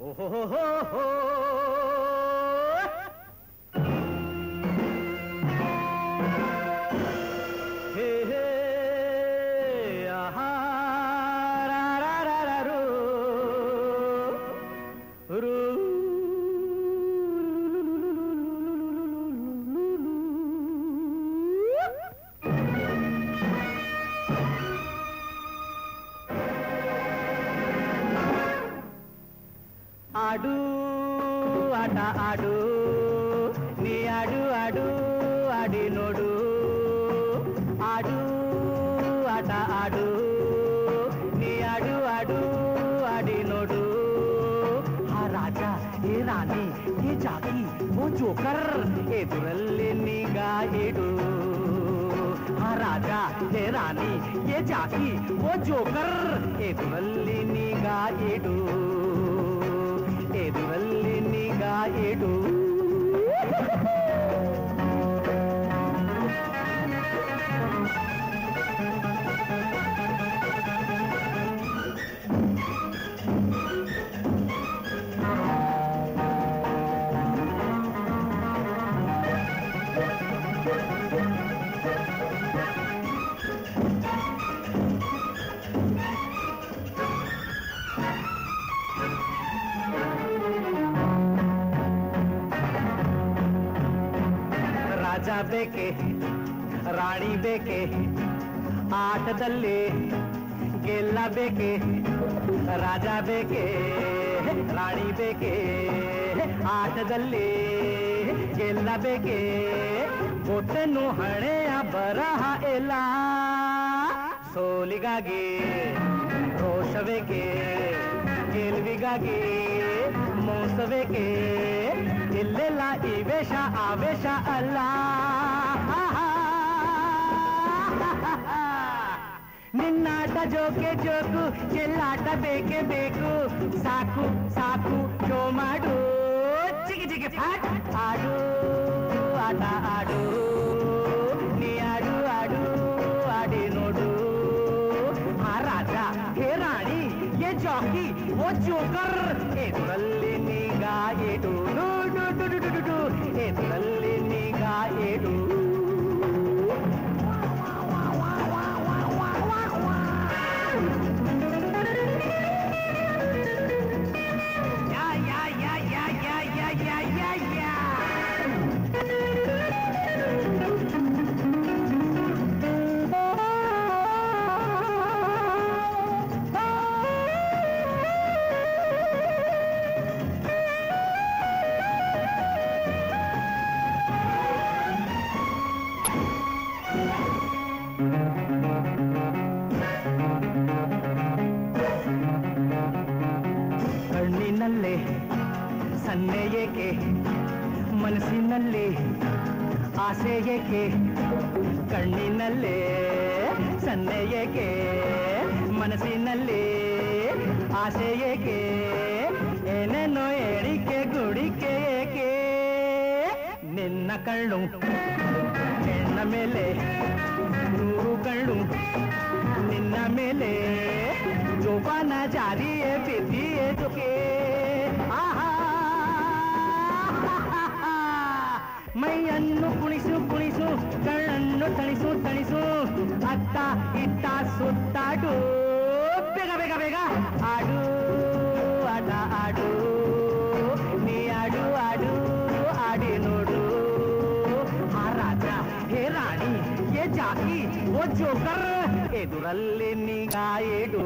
ಓಹೋ ಆಡು ಆಟ ಆಡು ನೀ ಆಡು ಆಡು ಆಡಿ ನೋಡು ಆಡು ಆಟ ಆಡು ನೀ ಆಡು ಆಡು ಆಡಿ ನೋಡು ಆ ರಾಜ ಏ ರಾಣಿ ಏ ಜಾಕಿ ಓ ಜೋಕರ್ ಎದುರಲ್ಲಿ ನಿಗಾ ಇಡು ಆ ರಾಜ ಏ ರಾಣಿ ಏ ಜಾಕಿ ಓ ಜೋಕರ್ ಎದುರಲ್ಲಿ ನಿಗಾ ಇಡು ಎದುರಲ್ಲಿ ನಿಗಾ ಇಡು ರಾಜ ಬೇಕೆ ರಾಣಿ ಬೇಕೆ ಆಟದಲ್ಲಿ ಗೆಲ್ಲಬೇಕೆ ರಾಜ ಬೇಕೆ ರಾಣಿ ಬೇಕೆ ಆಟದಲ್ಲಿ ಗೆಲ್ಲಬೇಕೆ ಗೊತ್ತನ್ನು ಹಣೆಯ ಬರಹ ಎಲ್ಲ ಸೋಲಿಗಾಗಿ ರೋಷಬೇಕೆ ಗೆಲುವಿಗಾಗಿ ಮೋಸಬೇಕೆ ಇಲ್ಲೆಲ್ಲ ಈ ವೇಷ ಆವೇಶ ಅಲ್ಲ ನಿನ್ನಾಟ ಜೋಕೆ ಜೋಕು ಚೆಲ್ಲಾಟ ಬೇಕೇ ಬೇಕು ಸಾಕು ಸಾಕು ಶೋ ಮಾಡು ಚಿಗಿ ಚಿಗಿ ಫ್ಯಾಟ್ ಆಡು ಆಟ ಆಡು ನೀ ಆಡು ಆಡು ಆಡಿ ನೋಡು ಆ ರಾಜ ಹೇ ರಾಣಿ ಏ ಜಾಕಿ ಓ ಜೋಕರ್ ಎದುರಲ್ಲಿ ನಿಗಾ ಇಡು ಎದುರಲ್ಲಿ ನಿಗಾ ಇಡು ಕಣ್ಣಿನಲ್ಲೇ ಸನ್ನೆ ಏಕೆ ಮನಸ್ಸಿನಲ್ಲಿ ಆಸೆ ಏಕೆ ಕಣ್ಣಿನಲ್ಲೇ ಸನ್ನೆ ಏಕೆ ಮನಸ್ಸಿನಲ್ಲಿ ಆಸೆ ಏಕೆ ಏನೇನೋ ಏಳಿಕೆ ಗುಡಿಕೆ ಏಕೆ ನಿನ್ನ ಕಣ್ಣು ಹೆಣ್ಣ ಮೇಲೆ ನೂರು ಕಣ್ಣು ನಿನ್ನ ಮೇಲೆ ಜೋಪಾನ ಜಾರಿಯೇ ಬಿದ್ದಿಯೇ ಜೊಕೆ ಮೈಯನ್ನು ಕುಣಿಸು ಕುಣಿಸು ಕಣ್ಣನ್ನು ತಣಿಸು ತಣಿಸು ಅತ್ತ ಇತ್ತ ಸುತ್ತಾಡು ಬೇಗ ಬೇಗ ಬೇಗ ಆಡು ಆಟ ಆಡು ನೀ ಆಡು ಆಡು ಆಡಿ ನೋಡು ಆ ರಾಜ ಹೇ ರಾಣಿ ಏ ಜಾಕಿ ಓ ಜೋಕರ್ ಎದುರಲ್ಲಿ ನಿಗಾ ಇಡು